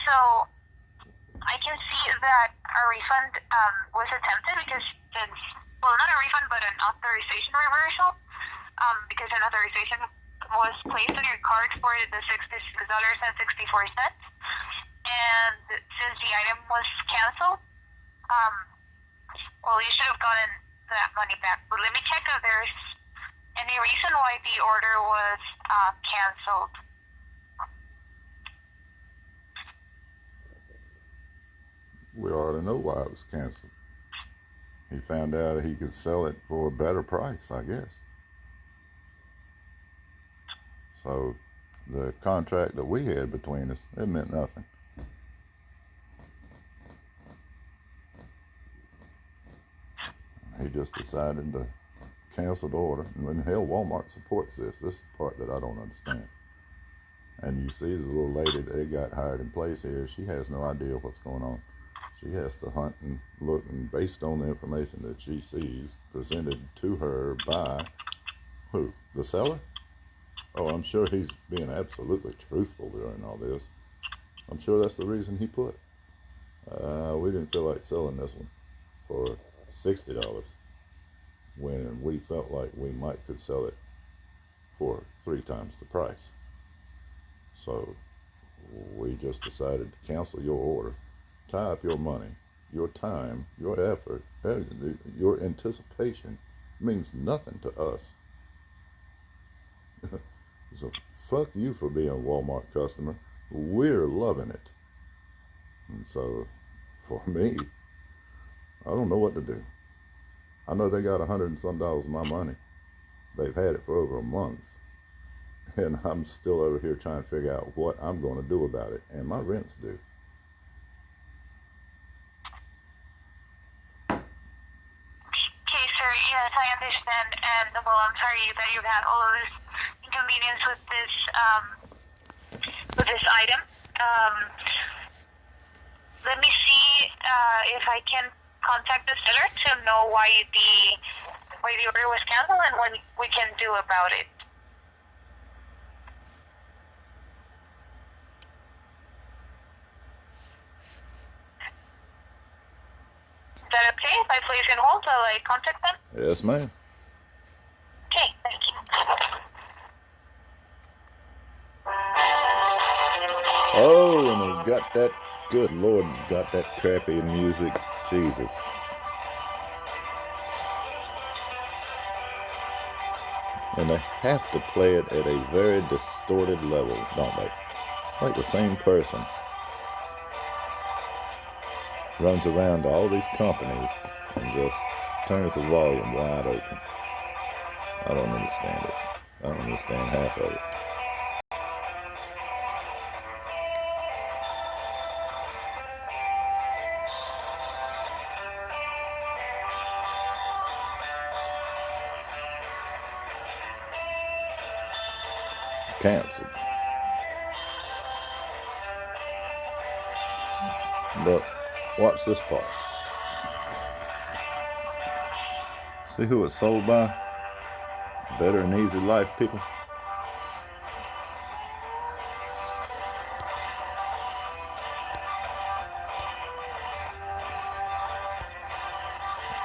So I can see that a refund was attempted because well, not a refund, but an authorization reversal, because an authorization was placed on your card for the $66.64. And since the item was canceled, well, you should have gotten that money back. But let me check if there's any reason why the order was canceled. We already know why it was canceled. He found out he could sell it for a better price, I guess. So the contract that we had between us, it meant nothing. He just decided to cancel the order. And when hell, Walmart supports this. This is the part that I don't understand. And you see the little lady that got hired in place here, she has no idea what's going on. She has to hunt and look, and based on the information that she sees presented to her by who? The seller? Oh, I'm sure he's being absolutely truthful during all this. I'm sure that's the reason he put we didn't feel like selling this one for $60 when we felt like we might could sell it for 3 times the price. So we just decided to cancel your order, tie up your money, your time, your effort, your anticipation means nothing to us. So fuck you for being a Walmart customer. We're loving it. And so for me, I don't know what to do. I know they got $100 and some of my money. They've had it for over a month. And I'm still over here trying to figure out what I'm going to do about it. And my rent's due. Okay, sir. Yes, I understand. And, well, I'm sorry that you've had all of this inconvenience with this item. Let me see if I can contact the seller to know why the order was canceled and what we can do about it. Is that okay if I place you on hold while I contact them? Yes, ma'am. Okay, thank you. Oh, and he got that, good Lord, got that crappy music. Jesus. And they have to play it at a very distorted level, don't they? It's like the same person runs around to all these companies and just turns the volume wide open. I don't understand it. I don't understand half of it. Canceled. But watch this part. See who it's sold by? Better and Easy Life people.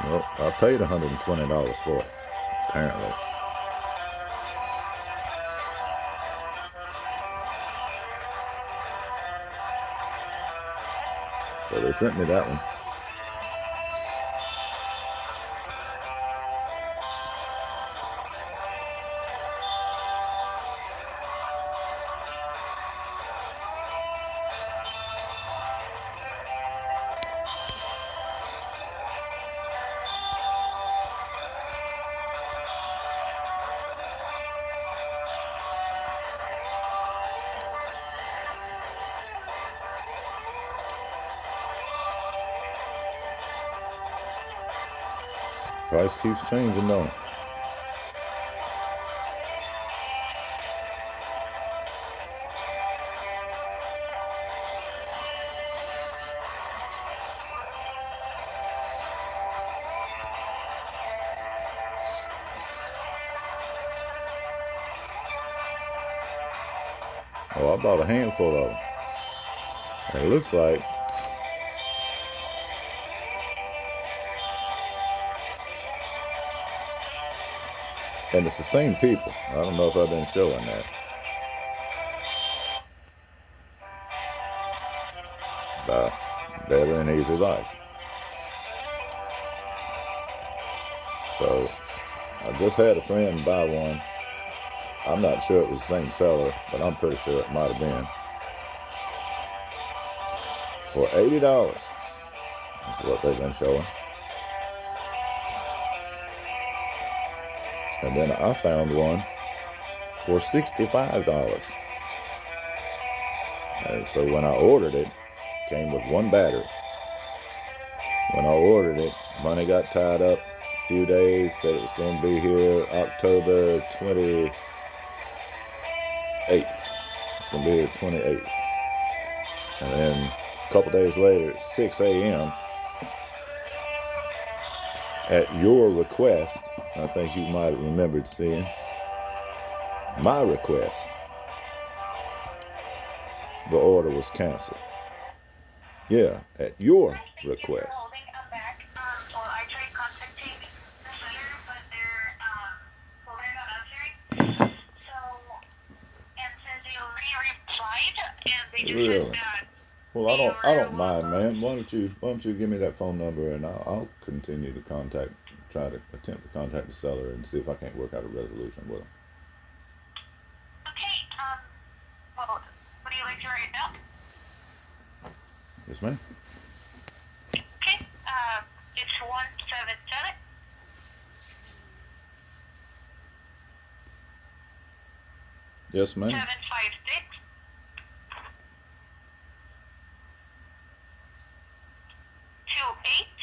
Well, I paid $120 for it, apparently. So they sent me that one. Price keeps changing, don't it? Oh, I bought a handful of them. It looks like and it's the same people. I don't know if I've been showing that. By Better and Easy Life. So I just had a friend buy one. I'm not sure it was the same seller, but I'm pretty sure it might have been. For $80. That's what they've been showing. And then I found one for $65. And so when I ordered it, it came with one battery. When I ordered it, money got tied up a few days, said it was going to be here October 28th. It's going to be here 28th. And then a couple days later at 6 a.m., at your request, I think you might have remembered seeing my request, the order was canceled. Yeah, at your request. Well, I tried contacting the seller, but they're not answering. So, and since they already replied, and they just Really? said that. Well, I don't mind, man. Why don't you give me that phone number and I'll continue to try to attempt to contact the seller and see if I can't work out a resolution with them. Okay. Well, would you like to write it down? Yes, ma'am. Okay. It's 177. Yes, ma'am. 756. 2807.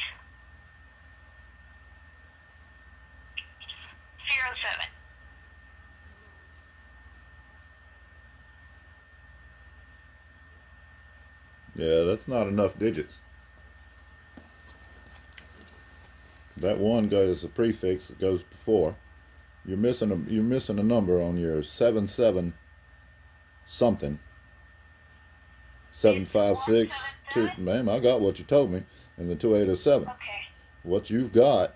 Yeah, that's not enough digits. That one goes a prefix that goes before. You're missing a number on your 77 something. 756 2. Ma'am, I got what you told me, and the 2807. Okay. What you've got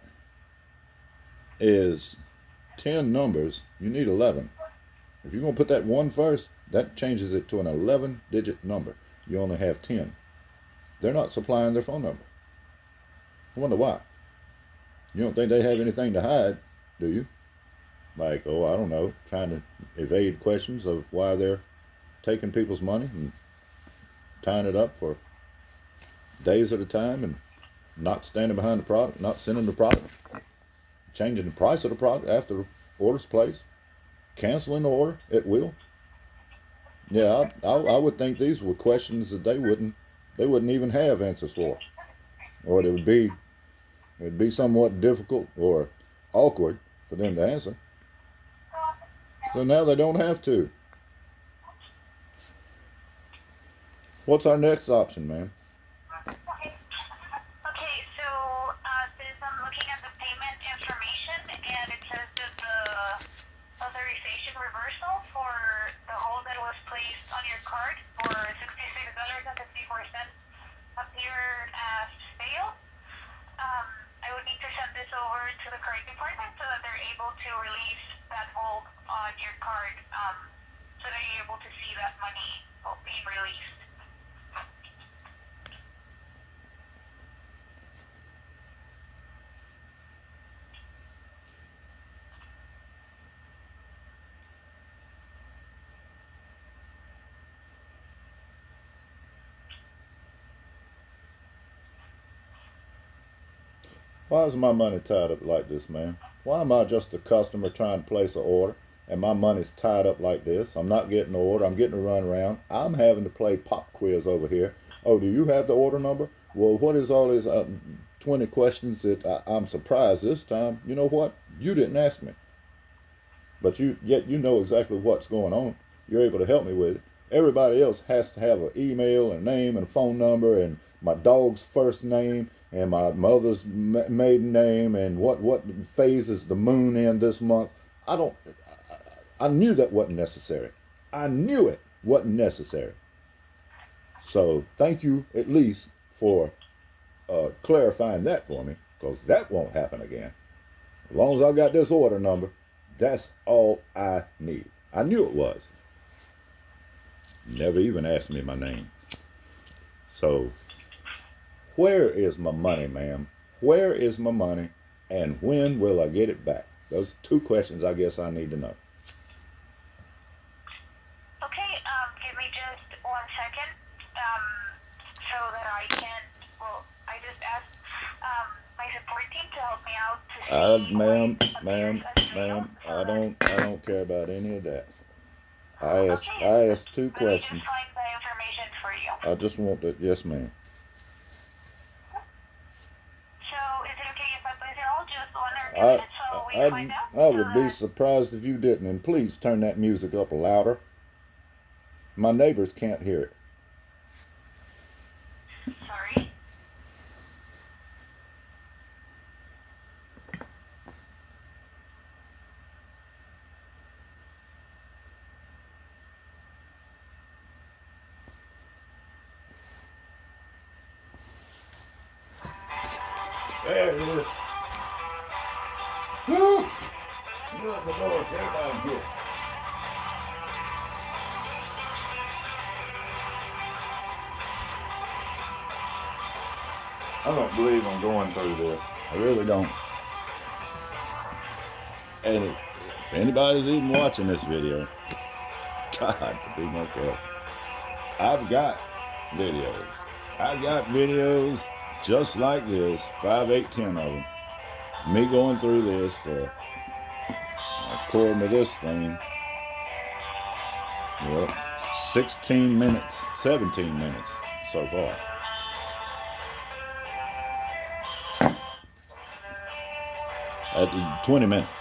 is 10 numbers. You need 11. If you're going to put that one first, that changes it to an 11-digit number. You only have 10. They're not supplying their phone number. I wonder why. You don't think they have anything to hide, do you? Like, oh, I don't know, trying to evade questions of why they're taking people's money and tying it up for days at a time and not standing behind the product, not sending the product, changing the price of the product after the order's placed, canceling the order at will. Yeah, I would think these were questions that they wouldn't even have answers for, or it would be somewhat difficult or awkward for them to answer. So now they don't have to. What's our next option, ma'am? Okay, so since I'm looking at the payment information and it says that the authorization reversal for the hold that was placed on your card for $66.54 appeared as failed, I would need to send this over to the credit department so that they're able to release that hold on your card, so that you're able to see that money being released. Why is my money tied up like this, man? Why am I just a customer trying to place an order and my money's tied up like this? I'm not getting the order. I'm getting a run around. I'm having to play pop quiz over here. Oh, do you have the order number? Well, what is all these 20 questions that I'm surprised this time? You know what? You didn't ask me. But yet you know exactly what's going on. You're able to help me with it. Everybody else has to have an email and a name and a phone number and my dog's first name and my mother's maiden name and what phase is the moon in this month. I knew that wasn't necessary. I knew it wasn't necessary. So thank you at least for clarifying that for me, because that won't happen again. As long as I got this order number, that's all I need. I knew it was. Never even asked me my name. So, where is my money, ma'am? Where is my money, and when will I get it back? Those 2 questions I guess I need to know. Okay, give me just 1 second, so that I can, well, I just asked my support team to help me out to see Ma'am, I don't care about any of that. I asked 2 Let me just questions. find the information for you. I just want to, yes, ma'am. So, is it okay if I place it all just 1 or 2 minutes so we find out? I would be surprised if you didn't. And please turn that music up louder. My neighbors can't hear it. Sorry. There it is. Woo! Look, the doors, everybody here. I don't believe I'm going through this. I really don't. And if anybody's even watching this video, God, to be more careful. I've got videos. I got videos just like this, 5, 8, 10 of them. Me going through this for, according to this thing, well, 16 minutes, 17 minutes so far. At 20 minutes.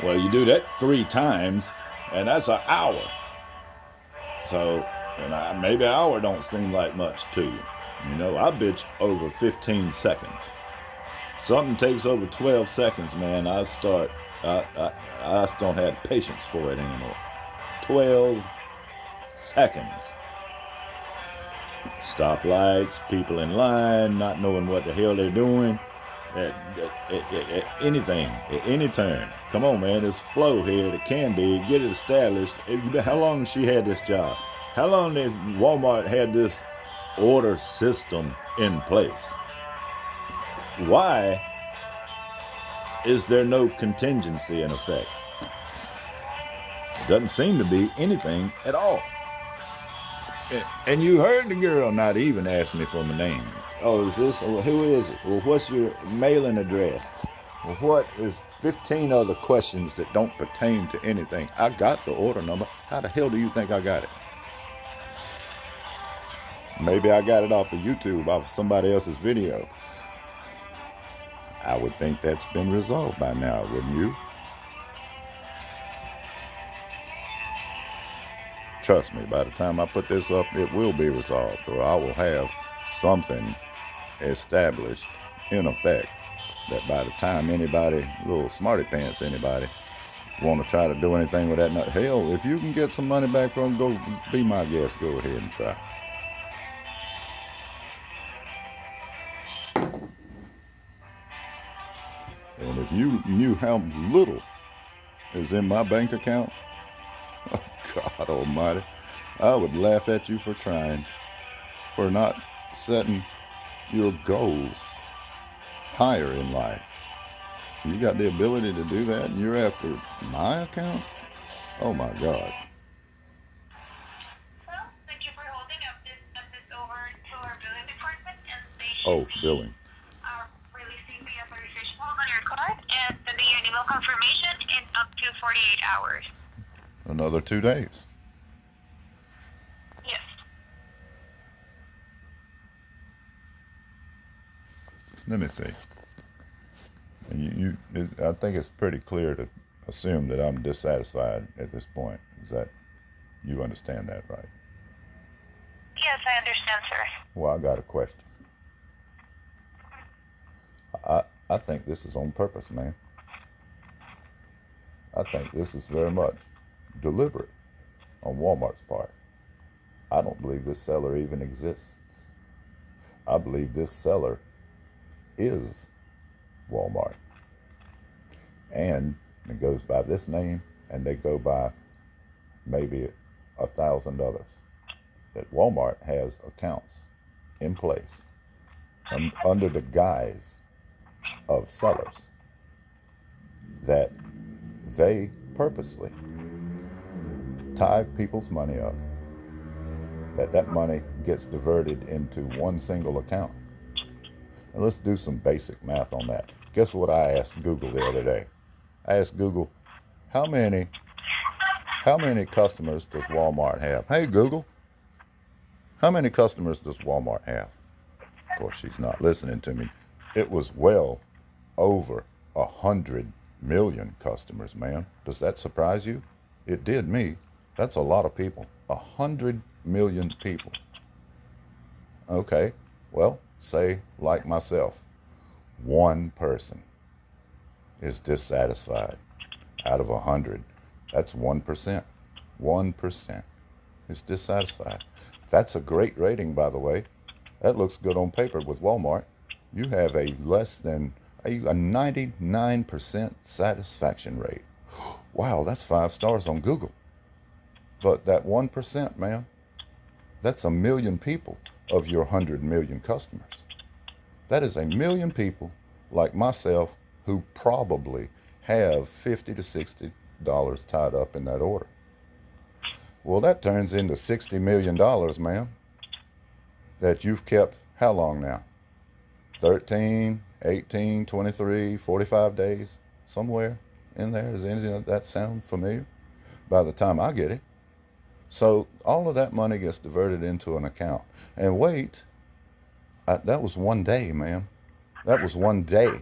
Well, you do that 3 times, and that's an hour. So, and maybe an hour don't seem like much to you. You know, I bitch over 15 seconds. Something takes over 12 seconds, man. I just don't have patience for it anymore. 12 seconds. Stoplights, people in line, not knowing what the hell they're doing. Anything, at any turn. Come on, man. This flow here, the candy, get it established. How long she had this job? How long did Walmart had this order system in place? Why is there no contingency in effect? Doesn't seem to be anything at all. And you heard the girl not even ask me for my name. Oh, is this? Well, who is it? Well, what's your mailing address? Well, what is 15 other questions that don't pertain to anything? I got the order number. How the hell do you think I got it? Maybe I got it off of YouTube, off of somebody else's video. I would think that's been resolved by now, wouldn't you? Trust me, by the time I put this up, it will be resolved, or I will have something established in effect that by the time anybody, little smarty pants anybody, want to try to do anything with that, hell, if you can get some money back from, go be my guest, go ahead and try. And if you knew how little is in my bank account, oh God almighty, I would laugh at you for trying, for not setting your goals higher in life. You got the ability to do that and you're after my account? Oh my God. Well, thank you for holding up this over to our billing department, and they Oh, should billing. be releasing the authorization hold on your card and sending you an email confirmation in up to 48 hours. Another 2 days. Yes. Let me see. I think it's pretty clear to assume that I'm dissatisfied at this point. Is that, you understand that, right? Yes, I understand, sir. Well, I got a question. I think this is on purpose, man. I think this is very much deliberate on Walmart's part. I don't believe this seller even exists. I believe this seller is Walmart. And it goes by this name, and they go by maybe 1,000 others. That Walmart has accounts in place under the guise of sellers that they purposely tie people's money up, that money gets diverted into one single account. And let's do some basic math on that. Guess what I asked Google the other day? I asked Google, how many customers does Walmart have? Hey Google, how many customers does Walmart have? Of course, she's not listening to me. It was well over 100 million customers, man. Does that surprise you? It did me. That's a lot of people. 100 million people. Okay, well, say like myself, one person is dissatisfied out of 100. That's 1%. 1% is dissatisfied. That's a great rating, by the way. That looks good on paper with Walmart. You have a less than a 99% satisfaction rate. Wow, that's 5 stars on Google. But that 1%, man, that's 1 million people of your 100 million customers. That is 1 million people like myself who probably have $50 to $60 tied up in that order. Well, that turns into $60 million, man, that you've kept how long now? 13, 18, 23, 45 days, somewhere in there. Does anything of that sound familiar? By the time I get it. So all of that money gets diverted into an account. And wait, that was one day, man. That was one day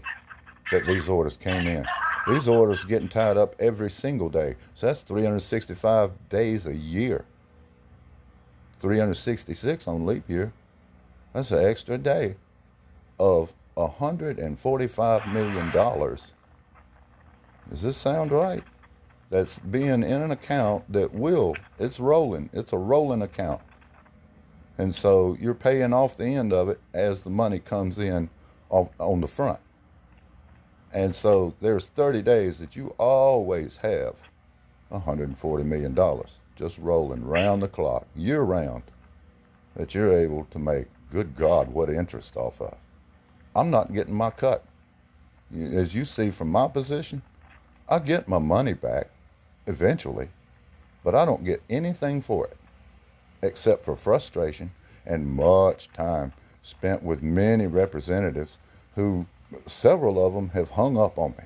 that these orders came in. These orders getting tied up every single day. So that's 365 days a year. 366 on leap year. That's an extra day of $145 million. Does this sound right? That's being in an account that it's rolling. It's a rolling account. And so you're paying off the end of it as the money comes in on the front. And so there's 30 days that you always have $140 million just rolling round the clock, year round, that you're able to make, good God, what interest off of. I'm not getting my cut. As you see from my position, I get my money back eventually, but I don't get anything for it except for frustration and much time spent with many representatives who, several of them have hung up on me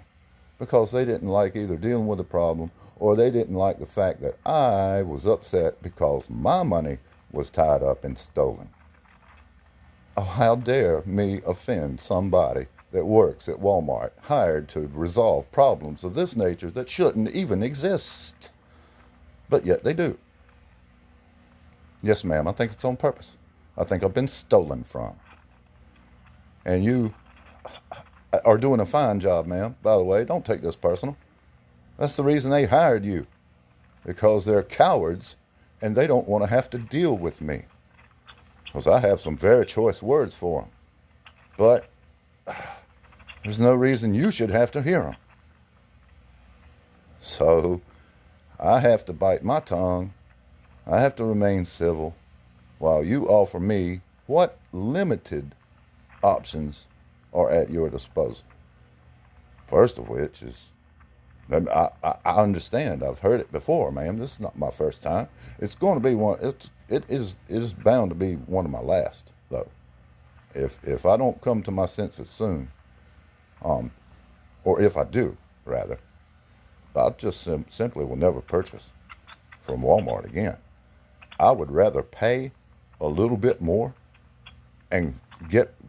because they didn't like either dealing with the problem or they didn't like the fact that I was upset because my money was tied up and stolen. Oh, how dare me offend somebody that works at Walmart, hired to resolve problems of this nature that shouldn't even exist. But yet they do. Yes, ma'am, I think it's on purpose. I think I've been stolen from. And you are doing a fine job, ma'am. By the way, don't take this personal. That's the reason they hired you. Because they're cowards and they don't want to have to deal with me. Because I have some very choice words for them. But there's no reason you should have to hear them. So I have to bite my tongue. I have to remain civil while you offer me what limited options are at your disposal. First of which is, I understand. I've heard it before, ma'am. This is not my first time. It's going to be one. It is bound to be one of my last, though. If I don't come to my senses soon, or if I do, rather, I just simply will never purchase from Walmart again. I would rather pay a little bit more and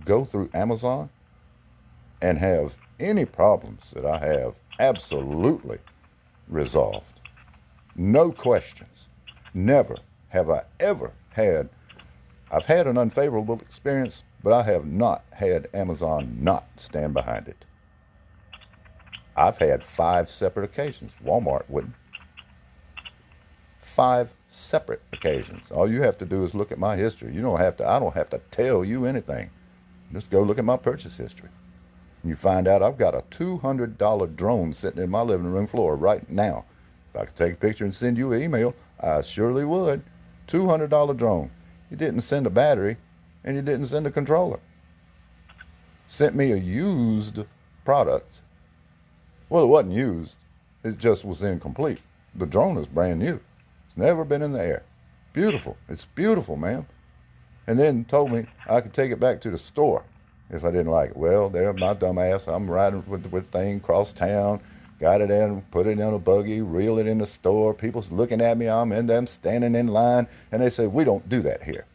go through Amazon and have any problems that I have absolutely resolved. No questions. Never have I ever had. I've had an unfavorable experience, but I have not had Amazon not stand behind it. I've had 5 separate occasions. Walmart wouldn't. 5 separate occasions. All you have to do is look at my history. I don't have to tell you anything. Just go look at my purchase history. And you find out I've got a $200 drone sitting in my living room floor right now. If I could take a picture and send you an email, I surely would. $200 drone. You didn't send a battery, and you didn't send a controller. Sent me a used product. Well, it wasn't used. It just was incomplete. The drone is brand new. It's never been in the air. Beautiful. It's beautiful, ma'am. And then told me I could take it back to the store if I didn't like it. Well, there, my dumb ass, I'm riding with the thing across town, got it in, put it in a buggy, reel it in the store. People's looking at me. I'm in them standing in line, and they say, we don't do that here.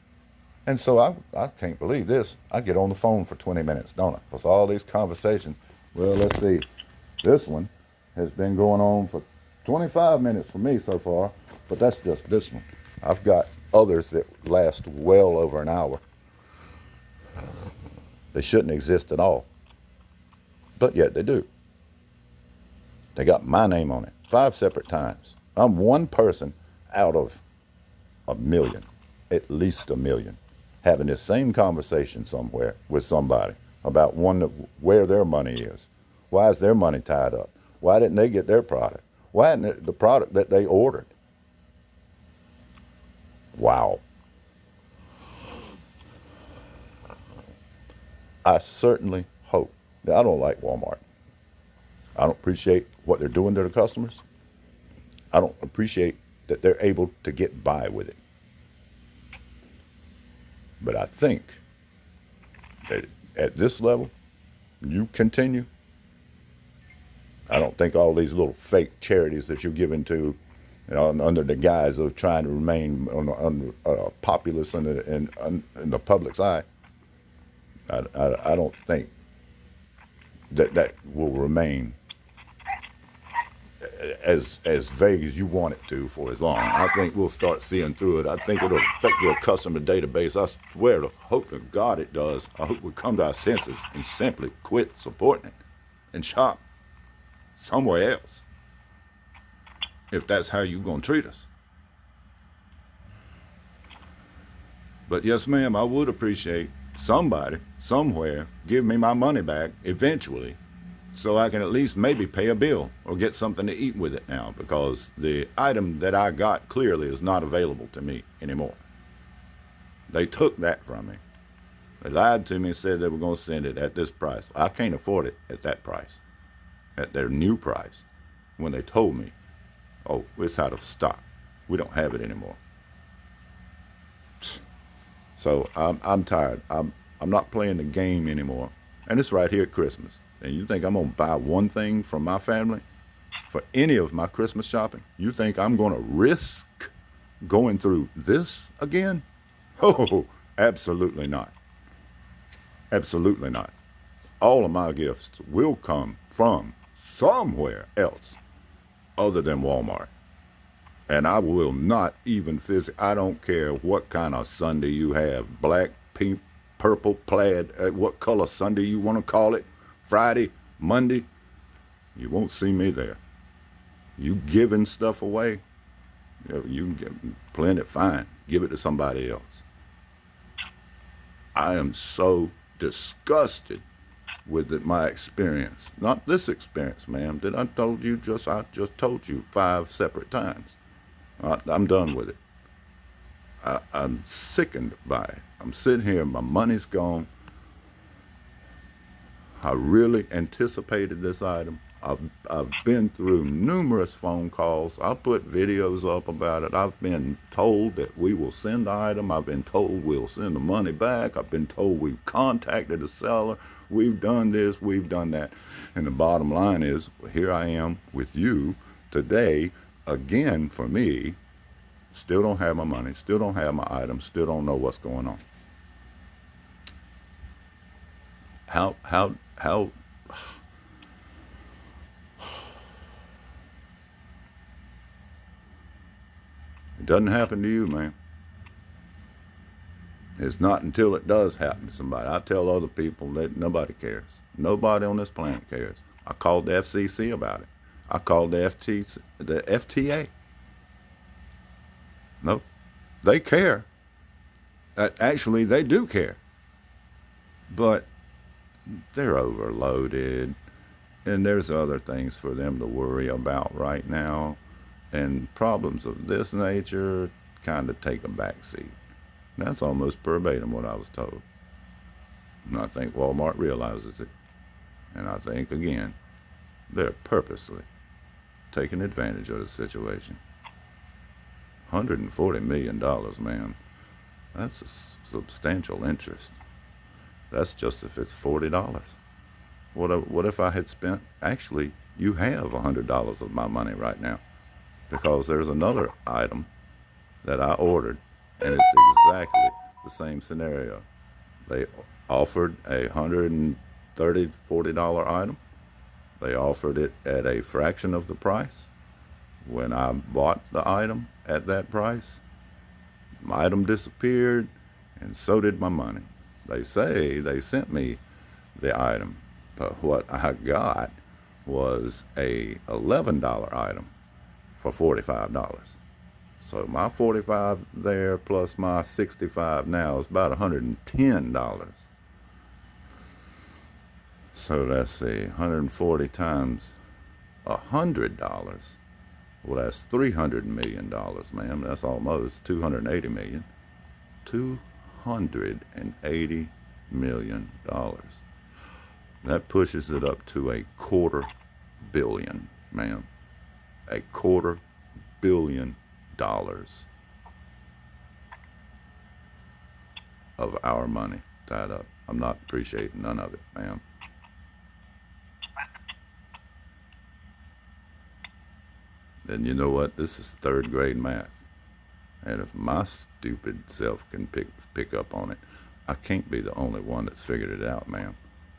And so I can't believe this. I get on the phone for 20 minutes, don't I? Because all these conversations, well, let's see. This one has been going on for 25 minutes for me so far, but that's just this one. I've got others that last well over an hour. They shouldn't exist at all, but yet they do. They got my name on it 5 separate times. I'm one person out of a million, at least a million, having this same conversation somewhere with somebody about where their money is. Why is their money tied up? Why didn't they get their product? Why isn't it the product that they ordered? Wow. I certainly hope that I don't like Walmart. I don't appreciate what they're doing to the customers. I don't appreciate that they're able to get by with it. But I think that at this level, you continue. I don't think all these little fake charities that you're giving to, under the guise of trying to remain populous in the public's eye, I don't think that will remain as vague as you want it to for as long. I think we'll start seeing through it. I think it'll affect your customer database. I swear to hope to God it does. I hope we come to our senses and simply quit supporting it and shop somewhere else, if that's how you're going to treat us. But yes, ma'am, I would appreciate somebody, somewhere, give me my money back eventually, so I can at least maybe pay a bill or get something to eat with it now, because the item that I got clearly is not available to me anymore. They took that from me. They lied to me and said they were going to send it at this price. I can't afford it at that price, at their new price, when they told me, oh, it's out of stock. We don't have it anymore. So I'm tired. I'm not playing the game anymore. And it's right here at Christmas. And you think I'm going to buy one thing from my family for any of my Christmas shopping? You think I'm going to risk going through this again? Oh, absolutely not. Absolutely not. All of my gifts will come from somewhere else other than Walmart. And I will not even I don't care what kind of Sunday you have, black, pink, purple, plaid, what color Sunday you want to call it, Friday, Monday, you won't see me there. You giving stuff away, you can get plenty, fine, give it to somebody else. I am so disgusted with my experience. Not this experience, ma'am, that I just told you 5 separate times. I'm done with it. I'm sickened by it. I'm sitting here, my money's gone. I really anticipated this item. I've been through numerous phone calls. I put videos up about it. I've been told that we will send the item. I've been told we'll send the money back. I've been told we've contacted the seller. We've done this, we've done that. And the bottom line is, here I am with you today, again for me, still don't have my money, still don't have my item, still don't know what's going on. How it doesn't happen to you, man. It's not until it does happen to somebody. I tell other people that nobody cares. Nobody on this planet cares. I called the FCC about it. I called the FTA. Nope. They care. Actually, they do care. But they're overloaded, and there's other things for them to worry about right now. And problems of this nature kind of take a back seat. That's almost verbatim what I was told. And I think Walmart realizes it. And I think, again, they're purposely taking advantage of the situation. $140 million, man. That's a substantial interest. That's just if it's $40. What if I had spent, actually, you have $100 of my money right now. Because there's another item that I ordered, and it's exactly the same scenario. They offered a $130, $40 item. They offered it at a fraction of the price. When I bought the item at that price, my item disappeared, and so did my money. They say they sent me the item, but what I got was a $11 item for $45. So my $45 there plus my $65 now is about $110. So let's see, 140 times $100. Well, that's $300 million, man. That's almost $280 million. $280 million. That pushes it up to $250 million, ma'am. $250 million of our money tied up. I'm not appreciating none of it, ma'am. Then you know what? This is third grade math. And if my stupid self can pick up on it, I can't be the only one that's figured it out, ma'am.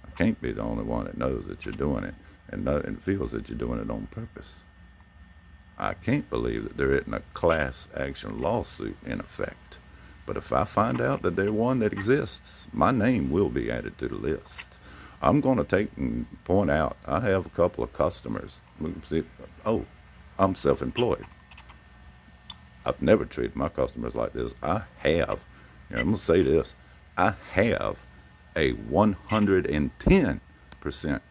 I can't be the only one that knows that you're doing it and feels that you're doing it on purpose. I can't believe that there isn't a class action lawsuit in effect. But if I find out that there's one that exists, my name will be added to the list. I'm going to take and point out, I have a couple of customers. Oh, I'm self-employed. I've never treated my customers like this. I have, and I'm going to say this, I have a 110%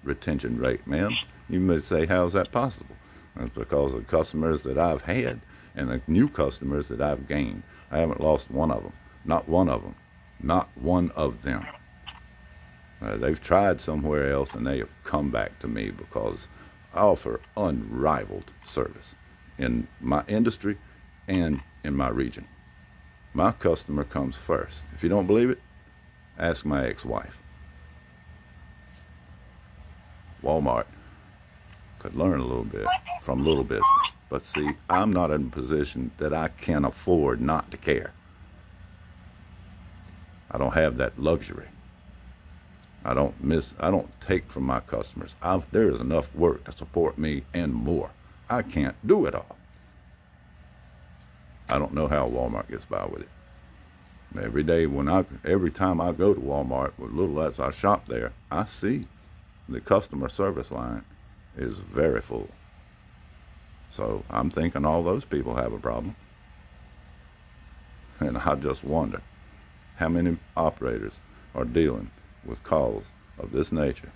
retention rate, ma'am. You may say, how's that possible? It's because of customers that I've had and the new customers that I've gained. I haven't lost one of them. Not one of them. Not one of them. They've tried somewhere else and they have come back to me because I offer unrivaled service in my industry and in my region. My customer comes first. If you don't believe it, ask my ex-wife. Walmart could learn a little bit from little business. But see, I'm not in a position that I can afford not to care. I don't have that luxury. I don't take from my customers. There is enough work to support me and more. I can't do it all. I don't know how Walmart gets by with it. Every time I go to Walmart, with little as I shop there, I see the customer service line is very full. So I'm thinking all those people have a problem. And I just wonder how many operators are dealing with calls of this nature.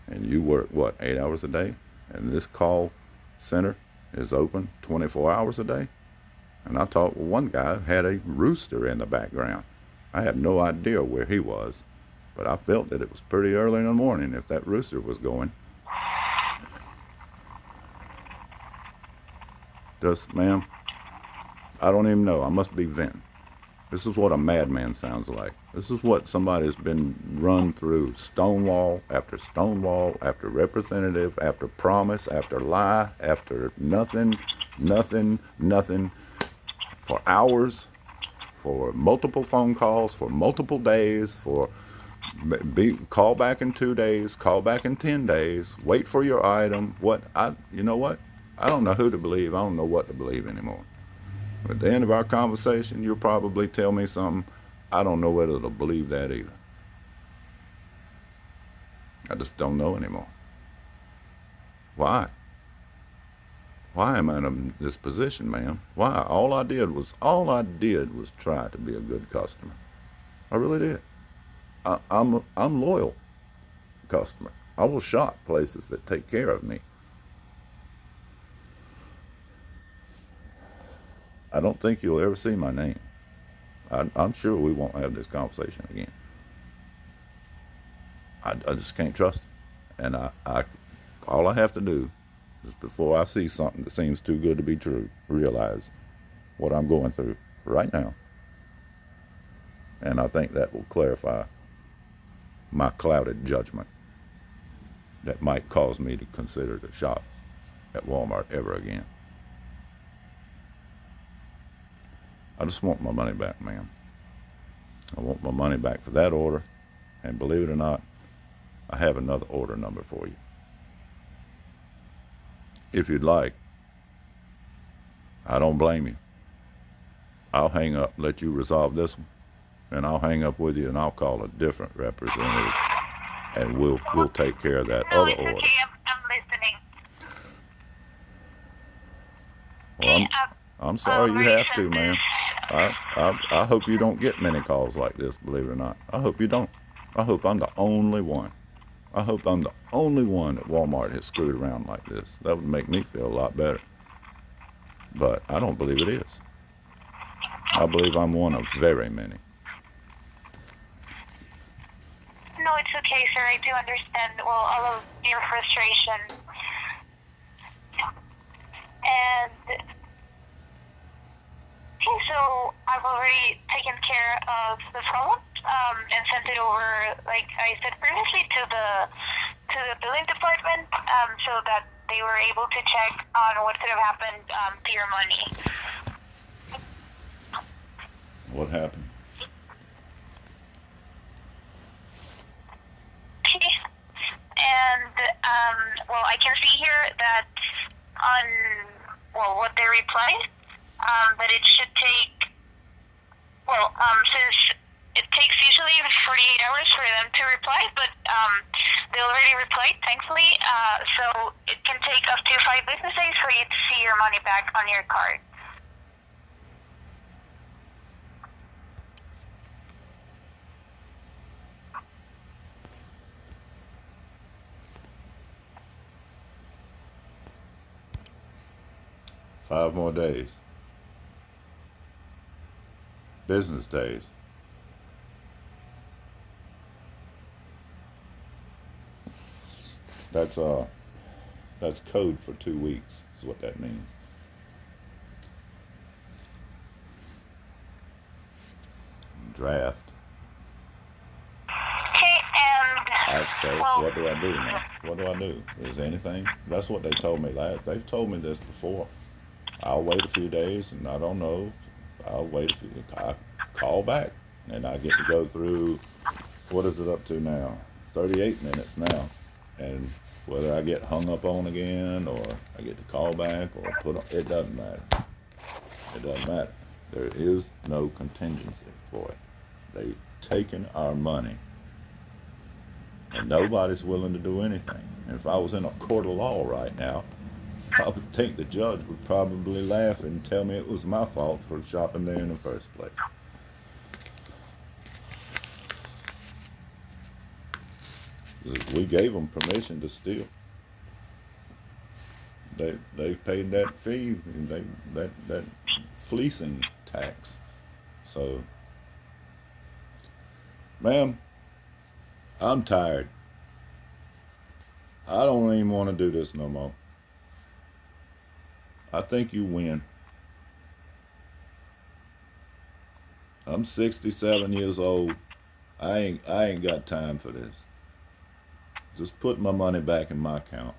And you work, 8 hours a day? And this call center is open 24 hours a day? And I talked with one guy who had a rooster in the background. I had no idea where he was, but I felt that it was pretty early in the morning if that rooster was going. Ma'am, I don't even know. I must be venting. This is what a madman sounds like. This is what somebody's been run through stonewall after representative, after promise, after lie, after nothing, for hours, for multiple phone calls, for multiple days, call back in 2 days, call back in 10 days, wait for your item. You know what? I don't know who to believe. I don't know what to believe anymore. At the end of our conversation, you'll probably tell me something. I don't know whether to believe that either. I just don't know anymore. Why? Why am I in this position, ma'am? Why? All I did was try to be a good customer. I really did. I'm loyal customer. I will shop places that take care of me. I don't think you'll ever see my name. I'm sure we won't have this conversation again. I just can't trust it. And all I have to do is, before I see something that seems too good to be true, realize what I'm going through right now. And I think that will clarify my clouded judgment that might cause me to consider to shop at Walmart ever again. I just want my money back, ma'am. I want my money back for that order. And believe it or not, I have another order number for you. If you'd like, I don't blame you. I'll hang up, let you resolve this one, and I'll hang up with you, and I'll call a different representative, and we'll take care of that other it's order. Okay, I'm listening. Well, I'm sorry you have to, ma'am. I hope you don't get many calls like this, believe it or not. I hope you don't. I hope I'm the only one. I hope I'm the only one that Walmart has screwed around like this. That would make me feel a lot better. But I don't believe it is. I believe I'm one of very many. No, it's okay, sir. I do understand, all of your frustration. And okay, so I've already taken care of the problem and sent it over, like I said previously, to the billing department, so that they were able to check on what could have happened to your money. What happened? Okay. And I can see here that on what they replied, that it should take since it takes usually 48 hours for them to reply, but they already replied, thankfully, so it can take up to 5 business days for you to see your money back on your card. Five more days. Business days. That's code for 2 weeks, is what that means. Draft. Okay, and So what do I do now? What do I do? Is anything? That's what they told me last. They've told me this before. I'll wait a few days, and I don't know. I'll wait a few. I call back, and I get to go through. What is it up to now? 38 minutes now, and whether I get hung up on again, or I get to call back, or put on, it doesn't matter. It doesn't matter. There is no contingency for it. They've taken our money, and nobody's willing to do anything. And if I was in a court of law right now, I would think the judge would probably laugh and tell me it was my fault for shopping there in the first place. We gave them permission to steal. They've paid that fee, that fleecing tax. So, ma'am, I'm tired. I don't even want to do this no more. I think you win. I'm 67 years old. I ain't got time for this. Just put my money back in my account.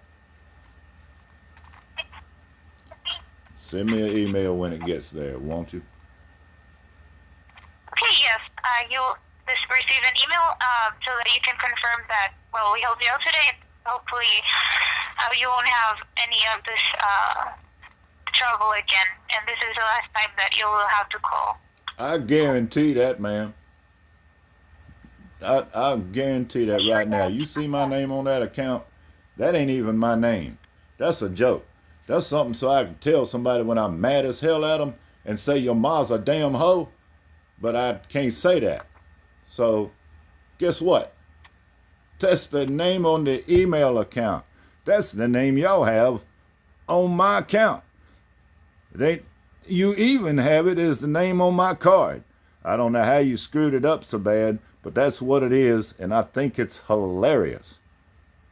Send me an email when it gets there, won't you? okay, yes, you'll receive an email so that you can confirm that, we helped you out today. Hopefully you won't have any of this trouble again, and this is the last time that you will have to call. I guarantee that, ma'am. I guarantee that right now. You see my name on that account? That ain't even my name. That's a joke. That's something so I can tell somebody when I'm mad as hell at them and say your ma's a damn hoe, but I can't say that. So guess what? That's the name on the email account. That's the name y'all have on my account. You even have it as the name on my card. I don't know how you screwed it up so bad, but that's what it is, and I think it's hilarious.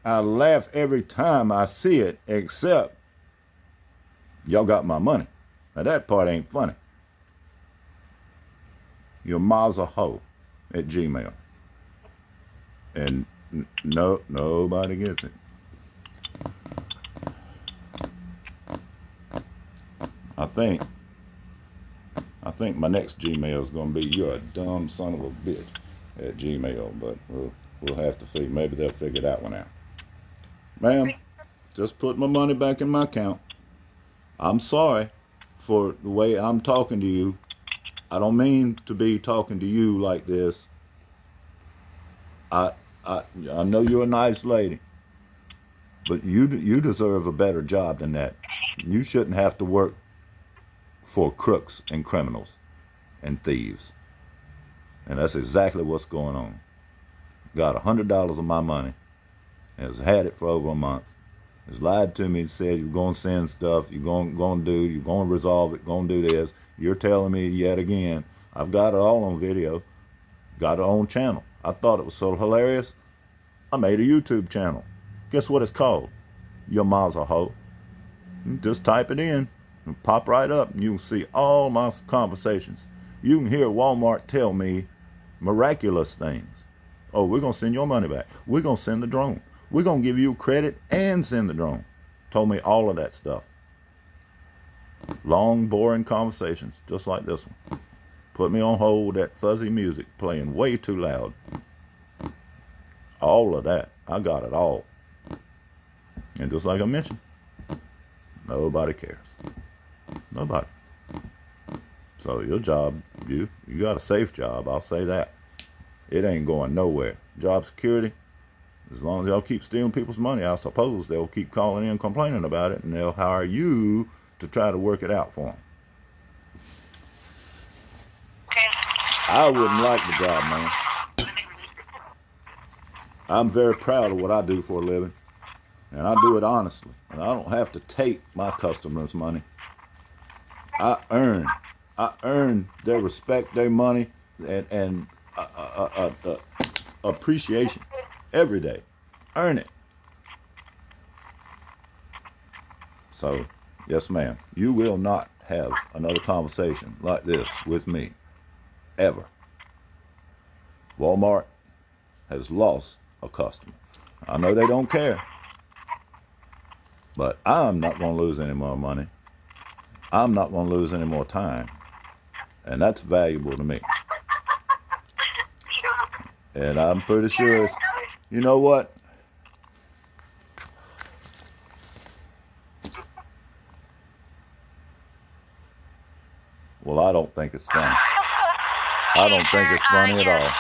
I laugh every time I see it, except y'all got my money. Now that part ain't funny. Your ma's a hoe at Gmail. And nobody gets it. I think my next Gmail is going to be you're a dumb son of a bitch at Gmail, but we'll have to see. Maybe they'll figure that one out. Ma'am, just put my money back in my account. I'm sorry for the way I'm talking to you. I don't mean to be talking to you like this. I know you're a nice lady, but you deserve a better job than that. You shouldn't have to work for crooks and criminals and thieves. And that's exactly what's going on. Got $100 of my money, has had it for over a month, has lied to me, said you're going to send stuff, you're going to resolve it, going to do this. You're telling me yet again. I've got it all on video, got it on channel. I thought it was so hilarious, I made a YouTube channel. Guess what it's called? Your ma's a hoe. Just type it in and pop right up, and you can see all my conversations. You can hear Walmart tell me miraculous things. Oh, we're going to send your money back. We're going to send the drone. We're going to give you credit and send the drone. Told me all of that stuff. Long, boring conversations, just like this one. Put me on hold with that fuzzy music playing way too loud. All of that. I got it all. And just like I mentioned, nobody cares. Nobody. So your job, you got a safe job, I'll say that. It ain't going nowhere. Job security, as long as y'all keep stealing people's money, I suppose they'll keep calling in complaining about it, and they'll hire you to try to work it out for them. Okay. I wouldn't like the job, man. I'm very proud of what I do for a living, and I do it honestly. And I don't have to take my customers' money. I earn their respect, their money, and appreciation every day. Earn it. So, yes, ma'am, you will not have another conversation like this with me, ever. Walmart has lost a customer. I know they don't care, but I'm not going to lose any more money. I'm not going to lose any more time, and that's valuable to me. And I'm pretty sure it's, you know what? Well, I don't think it's funny. I don't think it's funny at all.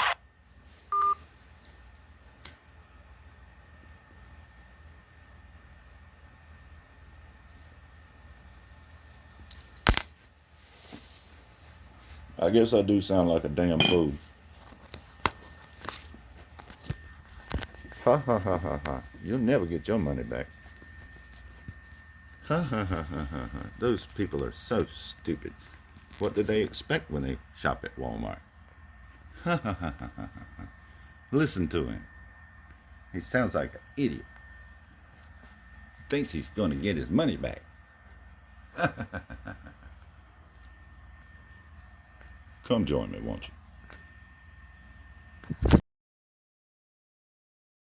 I guess I do sound like a damn fool. Ha ha ha ha ha. You'll never get your money back. Ha ha ha ha ha ha. Those people are so stupid. What did they expect when they shop at Walmart? Ha ha ha ha ha ha. Listen to him. He sounds like an idiot. Thinks he's going to get his money back. Come join me, won't you?